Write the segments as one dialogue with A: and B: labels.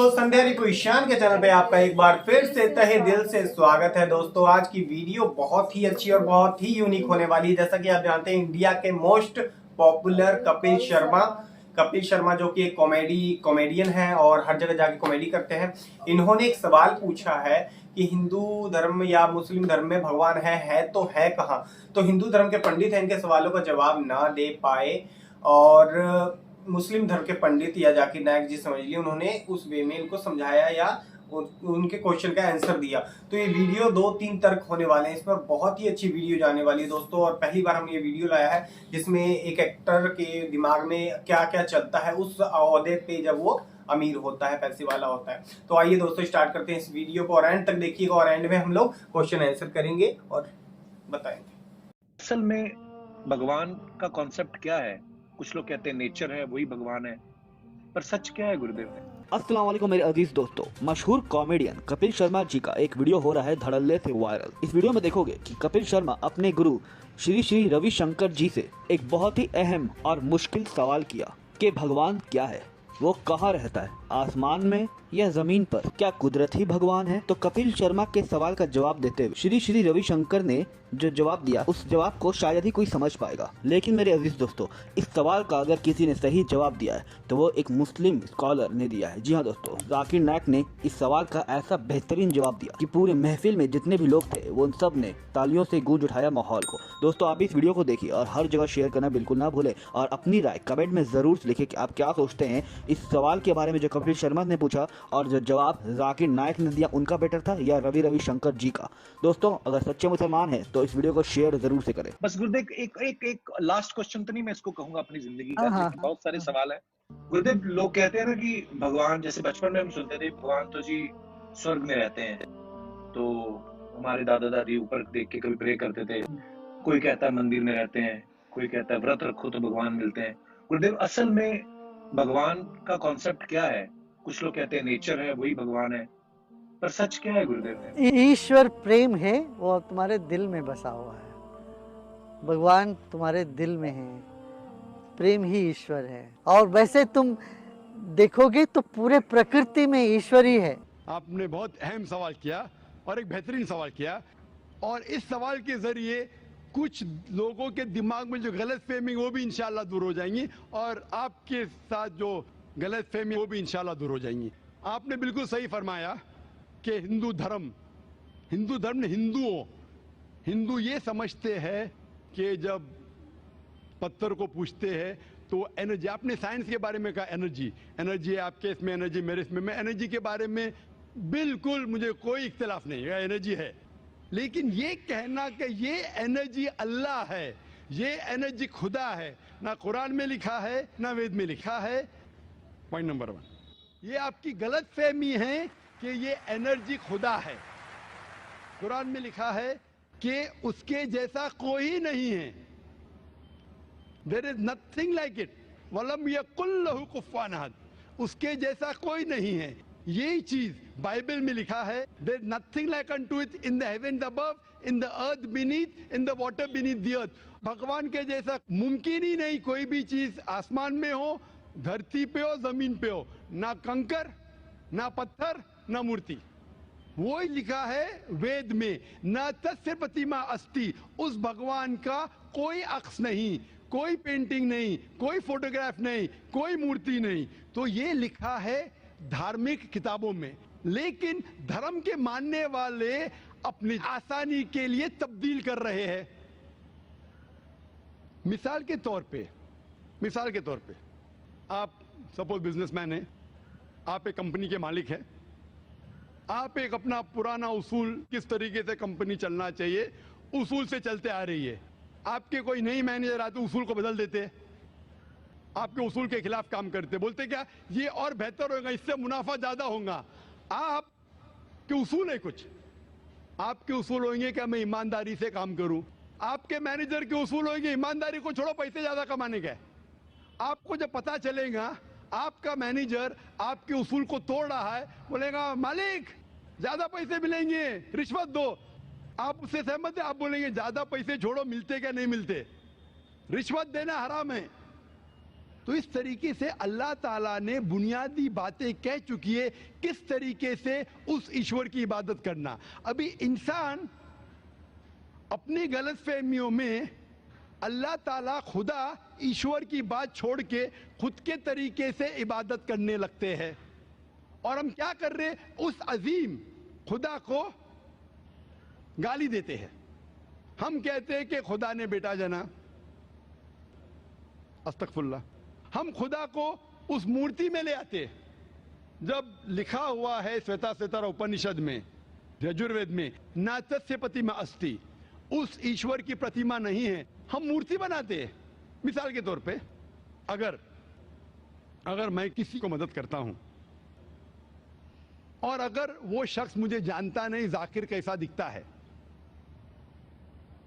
A: दोस्तों, संध्या ईशान के चैनल पे आपका एक बार फिर से तहे दिल से स्वागत है। दोस्तों, आज की वीडियो बहुत ही अच्छी और बहुत ही यूनिक होने वाली है। जैसा कि आप जानते हैं, इंडिया के मोस्ट पॉपुलर कपिल शर्मा जो कि एक कॉमेडियन है और हर जगह जाके कॉमेडी करते हैं। इन्होंने एक सवाल पूछा है कि हिंदू धर्म या मुस्लिम धर्म में भगवान है तो है कहाँ। तो हिंदू धर्म के पंडित हैं, इनके सवालों का जवाब ना दे पाए और मुस्लिम धर्म के पंडित या जाकिर नायक जी समझ लिए, उन्होंने उस वे में इनको समझाया या उनके क्वेश्चन का आंसर दिया। तो ये वीडियो 2-3 तर्क होने वाले हैं, इस पर बहुत ही अच्छी वीडियो जाने वाली है दोस्तों। और पहली बार हम ये वीडियो लाया है जिसमें एक एक्टर के दिमाग में क्या क्या चलता है उस ओहदे पे जब वो अमीर होता है, पैसे वाला होता है। तो आइए दोस्तों, स्टार्ट करते हैं इस वीडियो को और एंड तक देखिएगा और एंड में हम लोग क्वेश्चन आंसर करेंगे और बताएंगे
B: असल में भगवान का कॉन्सेप्ट क्या है। कुछ लोग कहते हैं नेचर है वही भगवान है, पर सच क्या है गुरुदेव ने।
C: अस्सलाम वालेकुम मेरे अजीज दोस्तों। मशहूर कॉमेडियन कपिल शर्मा जी का एक वीडियो हो रहा है धड़ल्ले से वायरल। इस वीडियो में देखोगे कि कपिल शर्मा अपने गुरु श्री श्री रविशंकर जी से एक बहुत ही अहम और मुश्किल सवाल किया कि भगवान क्या है, वो कहाँ रहता है, आसमान में या जमीन पर, क्या कुदरत ही भगवान है। तो कपिल शर्मा के सवाल का जवाब देते हुए श्री श्री रविशंकर ने जो जवाब दिया, उस जवाब को शायद ही कोई समझ पाएगा। लेकिन मेरे अजीज दोस्तों, इस सवाल का अगर किसी ने सही जवाब दिया है तो वो एक मुस्लिम स्कॉलर ने दिया है। जी हाँ दोस्तों, जाकिर नायक ने इस सवाल का ऐसा बेहतरीन जवाब दिया कि पूरे महफिल में जितने भी लोग थे वो उन सब ने तालियों से गूंज उठाया माहौल को। दोस्तों, आप इस वीडियो को देखिए और हर जगह शेयर करना बिल्कुल ना भूले और अपनी राय कमेंट में जरूर लिखे कि आप क्या सोचते हैं इस सवाल के बारे में जो कपिल शर्मा ने पूछा और जो जवाब जाकिर नायक ने दिया, उनका बेटर था या रविशंकर जी का। दोस्तों, अगर सच्चे मुसलमान हैं तो इस वीडियो को शेयर जरूर से करें।
B: बस गुरुदेव, एक लास्ट क्वेश्चन तो नहीं, मैं इसको कहूंगा अपनी जिंदगी का, लेकिन बहुत सारे सवाल है। गुरुदेव, लोग कहते हैं ना कि भगवान, जैसे बचपन में हम सुनते थे भगवान तो जी स्वर्ग में रहते हैं, तो हमारे दादा दादी ऊपर देख के कभी प्रे करते थे। कोई कहता है मंदिर में रहते हैं, कोई कहता है व्रत रखो तो भगवान मिलते हैं। गुरुदेव, असल में भगवान का कॉन्सेप्ट क्या है। कुछ लोग कहते हैं नेचर है वही भगवान है, पर सच क्या है गुरुदेव।
D: ईश्वर प्रेम है, वो तुम्हारे दिल में बसा हुआ है। भगवान तुम्हारे दिल में है, प्रेम ही ईश्वर है। और वैसे तुम देखोगे तो पूरे प्रकृति में ईश्वर ही है।
E: आपने बहुत अहम सवाल किया और एक बेहतरीन सवाल किया, और इस सवाल के जरिए कुछ लोगों के दिमाग में जो गलत फहमी वो भी इंशाल्लाह दूर हो जाएंगी, और आपके साथ जो गलत फहमी वो भी इंशाल्लाह दूर हो जाएंगी। आपने बिल्कुल सही फरमाया कि हिंदू धर्म ने हिंदू ये समझते हैं कि जब पत्थर को पूछते हैं तो एनर्जी, आपने साइंस के बारे में कहा एनर्जी है, आपके इसमें एनर्जी, मेरे इसमें, मैं एनर्जी के बारे में बिल्कुल मुझे कोई इख्तिलाफ नहीं है, एनर्जी है। लेकिन ये कहना कि ये एनर्जी अल्लाह है, ये एनर्जी खुदा है, ना कुरान में लिखा है ना वेद में लिखा है। पॉइंट नंबर 1, ये आपकी गलत फहमी है कि ये एनर्जी खुदा है। कुरान में लिखा है कि उसके जैसा कोई नहीं है, there is nothing like it, वलम यकुल लहू कुफुवन अहद, उसके जैसा कोई नहीं है। यही चीज बाइबल में लिखा है, there is nothing like unto it in the heaven above, in the earth beneath, in the water beneath the earth. भगवान के जैसा मुमकिन ही नहीं, कोई भी चीज आसमान में हो, धरती पे हो, जमीन पे हो, ना कंकर, ना पत्थर, ना मूर्ति। वो ही लिखा है वेद में, न तस्य प्रतिमा अस्ति, उस भगवान का कोई अक्स नहीं, कोई पेंटिंग नहीं, कोई फोटोग्राफ नहीं, कोई मूर्ति नहीं। तो ये लिखा है धार्मिक किताबों में, लेकिन धर्म के मानने वाले अपनी आसानी के लिए तब्दील कर रहे हैं। मिसाल के तौर पे आप सपोज बिजनेसमैन हैं, आप एक कंपनी के मालिक हैं, आप एक अपना पुराना उसूल, किस तरीके से कंपनी चलना चाहिए, उसूल से चलते आ रही है। आपके कोई नई मैनेजर आते उसूल को बदल देते, आपके उसूल के खिलाफ काम करते, बोलते क्या ये और बेहतर होगा, इससे मुनाफा ज्यादा होगा। आपके उसूल है कुछ, आपके उसूल होंगे क्या मैं ईमानदारी से काम करूं, आपके मैनेजर के उसूल होंगे ईमानदारी को छोड़ो, पैसे ज्यादा कमाने का। आपको जब पता चलेगा आपका मैनेजर आपके उसूल को तोड़ रहा है, बोलेगा मालिक ज्यादा पैसे मिलेंगे, रिश्वत दो। आप उससे सहमत है? आप बोलेंगे ज्यादा पैसे छोड़ो, मिलते क्या नहीं मिलते, रिश्वत देना हराम है। तो इस तरीके से अल्लाह ताला ने बुनियादी बातें कह चुकी है किस तरीके से उस ईश्वर की इबादत करना। अभी इंसान अपनी गलतफहमियों में अल्लाह ताला खुदा ईश्वर की बात छोड़ के खुद के तरीके से इबादत करने लगते हैं। और हम क्या कर रहे हैं, उस अजीम खुदा को गाली देते हैं। हम कहते हैं कि खुदा ने बेटा जना, अस्तगफुरुल्लाह। हम खुदा को उस मूर्ति में ले आते हैं, जब लिखा हुआ है श्वेताश्वेतर उपनिषद में, यजुर्वेद में, नातस्य प्रतिमा अस्ति, उस ईश्वर की प्रतिमा नहीं है, हम मूर्ति बनाते हैं। मिसाल के तौर पे अगर मैं किसी को मदद करता हूं और अगर वो शख्स मुझे जानता नहीं जाकिर कैसा दिखता है,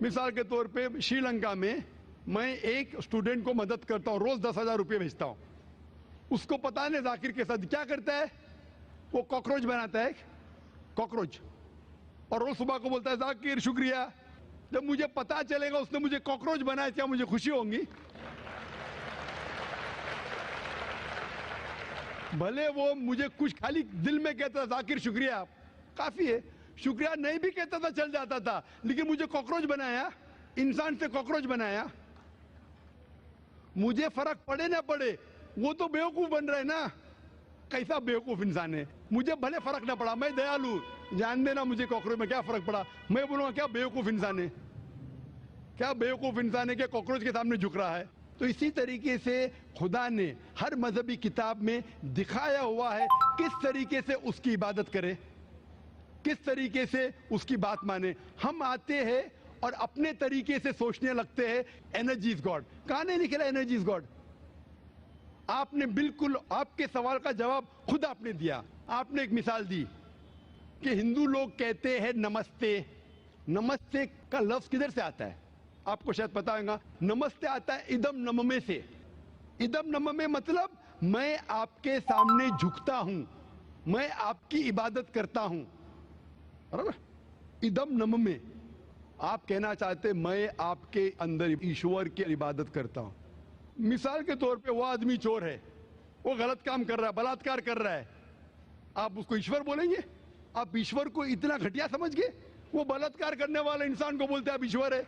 E: मिसाल के तौर पे श्रीलंका में मैं एक स्टूडेंट को मदद करता हूं, रोज 10,000 रुपये भेजता हूं, उसको पता नहीं जाकिर के साथ क्या करता है, वो कॉकरोच बनाता है, कॉकरोच, और रोज सुबह को बोलता है जाकिर शुक्रिया। जब मुझे पता चलेगा उसने मुझे कॉकरोच बनाया, क्या मुझे खुशी होगी? भले वो मुझे कुछ खाली दिल में कहता था जाकिर शुक्रिया, काफी है, शुक्रिया नहीं भी कहता था चल जाता था, लेकिन मुझे कॉकरोच बनाया, इंसान से कॉकरोच बनाया। मुझे फर्क पड़े ना पड़े, वो तो बेवकूफ बन रहा है ना। कैसा बेवकूफ इंसान है, मुझे भले फर्क ना पड़ा, मैं दयालु, जान देना मुझे कॉकरोच में क्या फर्क पड़ा, मैं बोलूंगा क्या बेवकूफ इंसान है, क्या बेवकूफ इंसान है कि कॉकरोच के सामने झुक रहा है। तो इसी तरीके से खुदा ने हर मजहबी किताब में दिखाया हुआ है किस तरीके से उसकी इबादत करे, किस तरीके से उसकी बात माने। हम आते हैं और अपने तरीके से सोचने लगते हैं एनर्जी इज गॉड। कहां नहीं लिखा एनर्जी इज गॉड? आपने बिल्कुल आपके सवाल का जवाब खुद आपने दिया। आपने एक मिसाल दी कि हिंदू लोग कहते हैं नमस्ते। नमस्ते का लफ्ज किधर से आता है आपको शायद पता होगा। नमस्ते आता है इदम नममे से। इदम नममे मतलब मैं आपके सामने झुकता हूं, मैं आपकी इबादत करता हूं, बराबर। इदम नममे, आप कहना चाहते मैं आपके अंदर ईश्वर की इबादत करता हूं। मिसाल के तौर पे वो आदमी चोर है, वो गलत काम कर रहा है, बलात्कार कर रहा है, आप उसको ईश्वर बोलेंगे? आप ईश्वर को इतना घटिया समझ गए? वो बलात्कार करने वाले इंसान को बोलते हैं आप ईश्वर है।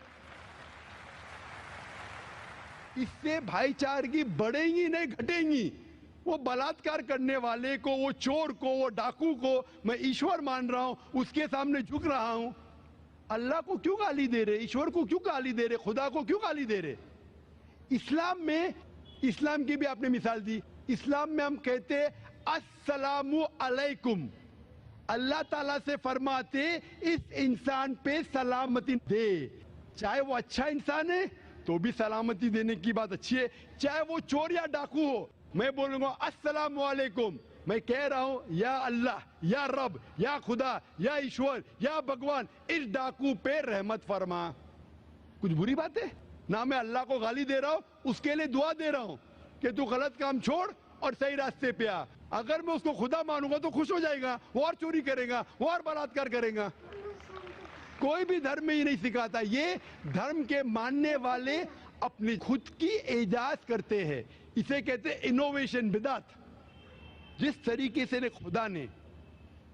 E: इससे भाईचारगी बढ़ेगी नहीं घटेगी। वो बलात्कार करने वाले को, वो चोर को, वो डाकू को मैं ईश्वर मान रहा हूं, उसके सामने झुक रहा हूं। अल्लाह को क्यों गाली दे रहे, ईश्वर को क्यों गाली दे रहे, खुदा को क्यों गाली दे रहे? इस्लाम में, इस्लाम की भी आपने मिसाल दी, इस्लाम में हम कहते अस्सलामु अलैकुम। अल्लाह ताला से फरमाते इस इंसान पे सलामती दे, चाहे वो अच्छा इंसान है तो भी सलामती देने की बात अच्छी है, चाहे वो चोर या डाकू हो। मैं बोलूंगा अस्सलामु अलैकुम, मैं कह रहा हूं या अल्लाह, या रब, या खुदा, या ईश्वर, या भगवान, इस डाकू पे रहमत फरमा। कुछ बुरी बात है ना? मैं अल्लाह को गाली दे रहा हूं, उसके लिए दुआ दे रहा हूं कि तू गलत काम छोड़ और सही रास्ते पे आ। अगर मैं उसको खुदा मानूंगा तो खुश हो जाएगा, वो और चोरी करेगा, वो और बलात्कार करेगा। कोई भी धर्म में ही नहीं सिखाता। ये धर्म के मानने वाले अपनी खुद की इजाज करते हैं, इसे कहते हैं इनोवेशन, बिदात। जिस तरीके से खुदा ने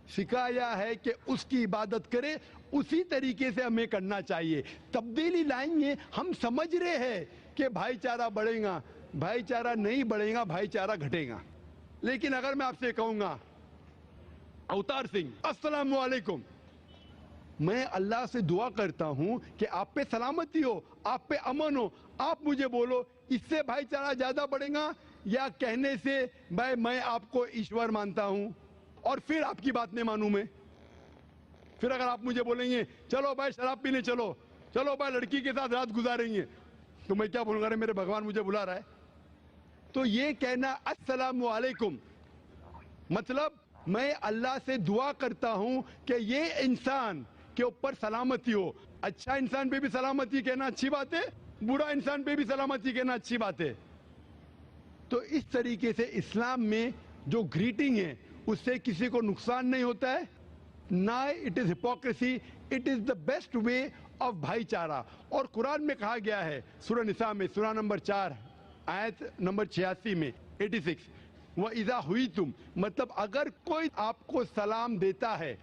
E: सिखाया है कि उसकी इबादत करे, उसी तरीके से हमें करना चाहिए। तब्दीली लाएंगे, हम समझ रहे हैं कि भाईचारा बढ़ेगा, भाईचारा नहीं बढ़ेगा, भाईचारा घटेगा। लेकिन अगर मैं आपसे कहूंगा अवतार सिंह अस्सलाम वालेकुम, मैं अल्लाह से दुआ करता हूं कि आप पे सलामती हो, आप पे अमन हो, आप मुझे बोलो, इससे भाईचारा ज्यादा बढ़ेगा या कहने से भाई मैं आपको ईश्वर मानता हूं और फिर आपकी बात नहीं मानूं मैं? फिर अगर आप मुझे बोलेंगे चलो भाई शराब पीने चलो, चलो भाई लड़की के साथ रात गुजारेंगे, तो मैं क्या बोलूंगा? अरे मेरे भगवान मुझे बुला रहा है। तो ये कहना अस्सलामु अलैकुम मतलब मैं अल्लाह से दुआ करता हूं कि ये इंसान के ऊपर सलामती हो। अच्छा इंसान पे भी सलामती कहना अच्छी बात है, बुरा इंसान पे भी सलामती कहना अच्छी बात है। तो इस तरीके से इस्लाम में जो ग्रीटिंग है उससे किसी को नुकसान नहीं होता है, ना it is hypocrisy, it is the best way of भाईचारा। और कुरान में कहा गया है सूरह निसा में सूरह नंबर 4 आयत नंबर 86 में 86, वह इज़ा हुई तुम, मतलब अगर कोई आपको सलाम देता है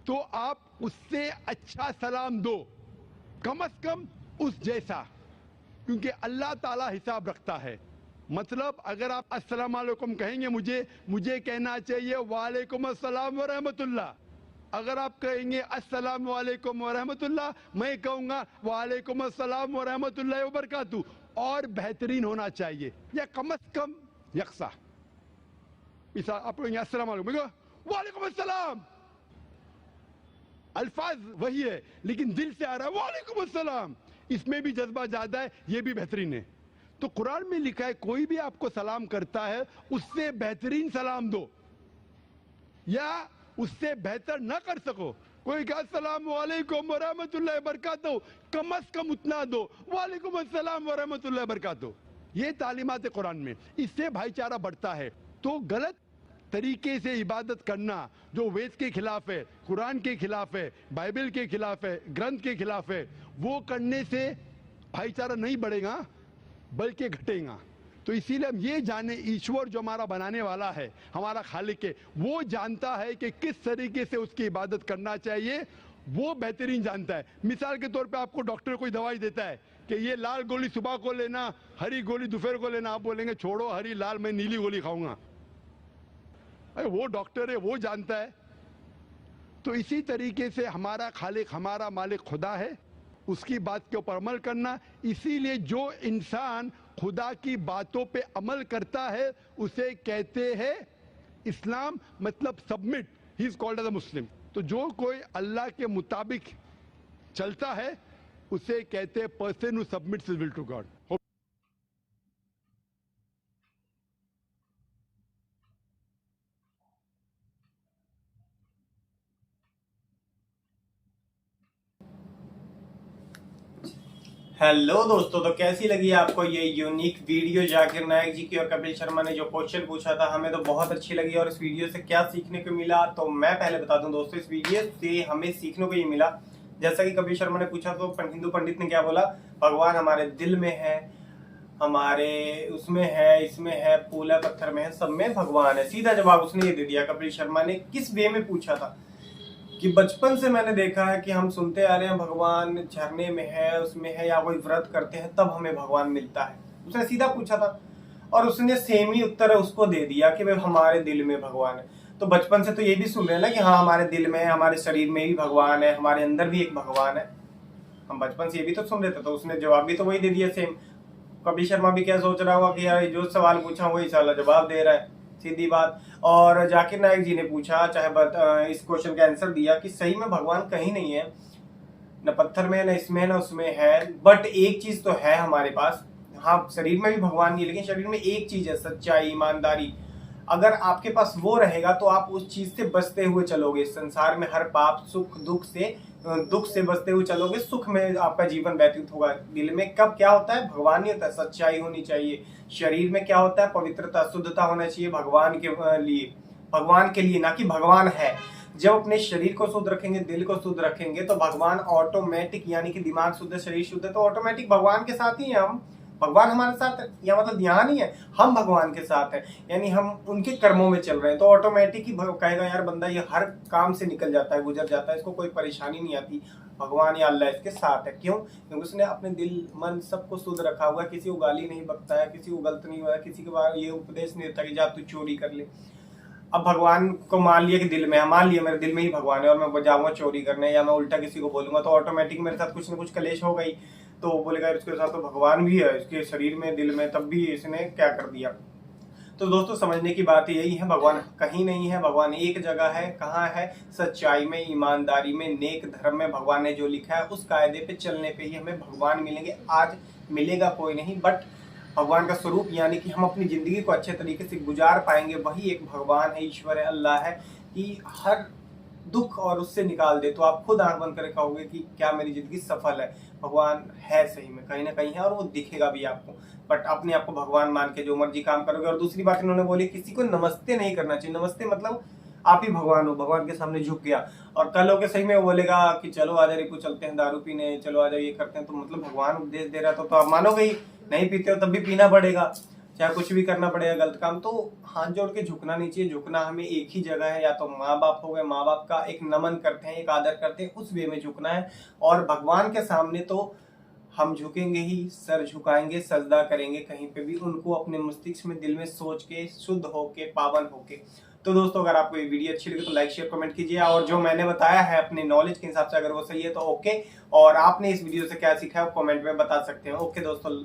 E: तो आप उससे अच्छा सलाम दो, कम से कम उस जैसा, क्योंकि अल्लाह ताला हिसाब रखता है। मतलब अगर आप अस्सलाम वालेकुम कहेंगे, मुझे कहना चाहिए वालेकुम अस्सलाम व रहमतुल्लाह। अगर आप कहेंगे अस्सलाम वालेकुम व रहमतुल्लाह, मैं कहूंगा वालेकुम अस्सलाम व रहमतुल्लाहि व बरकातहू, और बेहतरीन होना चाहिए, या कम से कम यकसा। मिसाल आप कहेंगे अस्सलाम वालेकुम, मैं कहूं वालेकुम अस्सलाम, अल्फाज वही है लेकिन दिल से आ रहा है वालेकुम अस्सलाम, इसमें भी जज्बा ज्यादा है, ये भी बेहतरीन है। तो कुरान में लिखा है कोई भी आपको सलाम करता है उससे बेहतरीन सलाम दो, या उससे बेहतर ना कर सको, कोई कहा अस्सलाम वालेकुम व रहमतुल्लाहि व बरकातहू, कम से कम उतना दो, वालेकुम अस्सलाम व रहमतुल्लाहि व बरकातहू। ये तालीमात कुरान में, इससे भाईचारा बढ़ता है। तो गलत तरीके से इबादत करना जो वेद के खिलाफ है, कुरान के खिलाफ है, बाइबल के खिलाफ है, ग्रंथ के खिलाफ है, वो करने से भाईचारा नहीं बढ़ेगा बल्कि घटेगा। तो इसीलिए हम ये जाने ईश्वर जो हमारा बनाने वाला है, हमारा खालिक है, वो जानता है कि किस तरीके से उसकी इबादत करना चाहिए, वो बेहतरीन जानता है। मिसाल के तौर पे आपको डॉक्टर कोई दवाई देता है कि ये लाल गोली सुबह को लेना, हरी गोली दोपहर को लेना, आप बोलेंगे छोड़ो हरी लाल, मैं नीली गोली खाऊंगा। अरे वो डॉक्टर है, वो जानता है। तो इसी तरीके से हमारा खालिक, हमारा मालिक खुदा है, उसकी बात के ऊपर अमल करना। इसीलिए जो इंसान खुदा की बातों पे अमल करता है उसे कहते हैं इस्लाम, मतलब submit, he is called as a Muslim. तो जो कोई अल्लाह के मुताबिक चलता है उसे कहते हैं person who submits his will to God.
A: Hello दोस्तों, तो कैसी लगी आपको ये यूनिक वीडियो जाकिर नायक जी की और कपिल शर्मा ने जो क्वेश्चन पूछा था? हमें तो बहुत अच्छी लगी। और इस वीडियो से क्या सीखने को मिला, तो मैं पहले बता दूं दोस्तों, इस वीडियो से हमें सीखने को ये मिला, जैसा कि कपिल शर्मा ने पूछा तो हिंदू पंडित ने क्या बोला, भगवान हमारे दिल में है, हमारे उसमें है, इसमें है, फूल है, पत्थर में है, सब में भगवान है। सीधा जवाब उसने ये दे दिया कपिल शर्मा ने। किस वे में पूछा था कि बचपन से मैंने देखा है कि हम सुनते आ रहे हैं भगवान झरने में है, उसमें है, या कोई व्रत करते हैं तब हमें भगवान मिलता है। उसने सीधा पूछा था और उसने सेम ही उत्तर उसको दे दिया कि भाई हमारे दिल में भगवान है। तो बचपन से तो ये भी सुन रहे हैं ना कि हाँ हमारे दिल में है, हमारे शरीर में भी भगवान है, हमारे अंदर भी एक भगवान है। हम बचपन से ये भी तो सुन रहे थे, तो उसने जवाब भी तो वही दे दिया सेम। कपिल शर्मा भी क्या सोच रहा होगा कि यार जो सवाल पूछा वही साला जवाब दे रहा है, सीधी बात। और जाकिर नायक जी ने पूछा, चाहे इस क्वेश्चन का आंसर दिया कि सही में भगवान कहीं नहीं है, न पत्थर में, न इसमें, न उसमें है, बट एक चीज तो है हमारे पास। हाँ शरीर में भी भगवान नहीं है, लेकिन शरीर में एक चीज है, सच्चाई, ईमानदारी। अगर आपके पास वो रहेगा तो आप उस चीज से बचते हुए चलोगे संसार में, हर पाप सुख दुख से बचते हुए चलोगे, सुख में आपका जीवन व्यतीत होगा। दिल में कब क्या होता है, भगवान नहीं होता है, सच्चाई होनी चाहिए। शरीर में क्या होता है, पवित्रता, शुद्धता होना चाहिए भगवान के लिए, ना कि भगवान है। जब अपने शरीर को शुद्ध रखेंगे, दिल को शुद्ध रखेंगे, तो भगवान ऑटोमेटिक, यानी कि दिमाग शुद्ध है, शरीर शुद्ध है, तो ऑटोमेटिक भगवान के साथ ही है हम। भगवान हमारे साथ है, या मतलब यहाँ नहीं है, हम भगवान के साथ है, यानी हम उनके कर्मों में चल रहे हैं। तो ऑटोमेटिक ही कहेगा यार बंदा ये हर काम से निकल जाता है, गुजर जाता है, इसको कोई परेशानी नहीं आती, भगवान या अल्लाह इसके साथ है। क्यों? क्योंकि उसने अपने दिल मन सबको शुद्ध रखा हुआ है, किसी को गाली नहीं बकता है, किसी को गलत नहीं हुआ है, किसी के बारे ये उपदेश नहीं देता कि जा तू चोरी कर ले। अब भगवान को मान लिया कि दिल में है, मान लिया मेरे दिल में ही भगवान है और मैं जाऊंगा चोरी करने, या मैं उल्टा किसी को बोलूंगा, तो ऑटोमेटिक मेरे साथ कुछ ना कुछ कलेश हो गई। तो बोलेगा इसके साथ तो भगवान भी है, इसके शरीर में, दिल में, तब भी इसने क्या कर दिया। तो दोस्तों समझने की बात यही है, भगवान कहीं नहीं है, भगवान एक जगह है। कहाँ है? सच्चाई में, ईमानदारी में, नेक धर्म में। भगवान ने जो लिखा है उस कायदे पे चलने पे ही हमें भगवान मिलेंगे। आज मिलेगा कोई नहीं, बट भगवान का स्वरूप, यानी कि हम अपनी जिंदगी को अच्छे तरीके से गुजार पाएंगे, वही एक भगवान है, ईश्वर है, अल्लाह है, कि हर दुख और उससे निकाल दे। तो आप खुद आंख बंद करके कहोगे कि क्या मेरी जिंदगी सफल है। भगवान है सही में, कहीं ना कहीं है, और वो दिखेगा भी आपको। बट अपने आप को भगवान मान के जो मर्जी काम करोगे। और दूसरी बात इन्होंने बोली, किसी को नमस्ते नहीं करना चाहिए। नमस्ते मतलब आप ही भगवान हो, भगवान के सामने झुक गया। और कल होके सही में वो बोलेगा कि चलो आजा रिपू चलते हैं दारू पीने, चलो आजा ये करते हैं, तो मतलब भगवान उपदेश दे रहा था तो आप मानोगे ही, नहीं पीते हो तब भी पीना पड़ेगा, चाहे कुछ भी करना पड़ेगा गलत काम। तो हाथ जोड़ के झुकना नहीं चाहिए, झुकना हमें एक ही जगह है, या तो माँ बाप हो गए, माँ बाप का एक नमन करते हैं, एक आदर करते हैं, उस वे में झुकना है। और भगवान के सामने तो हम झुकेंगे ही, सर झुकाएंगे, सजदा करेंगे कहीं पे भी, उनको अपने मस्तिष्क में दिल में सोच के, शुद्ध होके, पावन होके। तो दोस्तों अगर आपको ये वीडियो अच्छी लगे तो लाइक शेयर कमेंट कीजिए, और जो मैंने बताया है अपने नॉलेज के हिसाब से अगर वो सही है तो ओके, और आपने इस वीडियो से क्या सीखा है वो कमेंट में बता सकते हैं। ओके दोस्तों।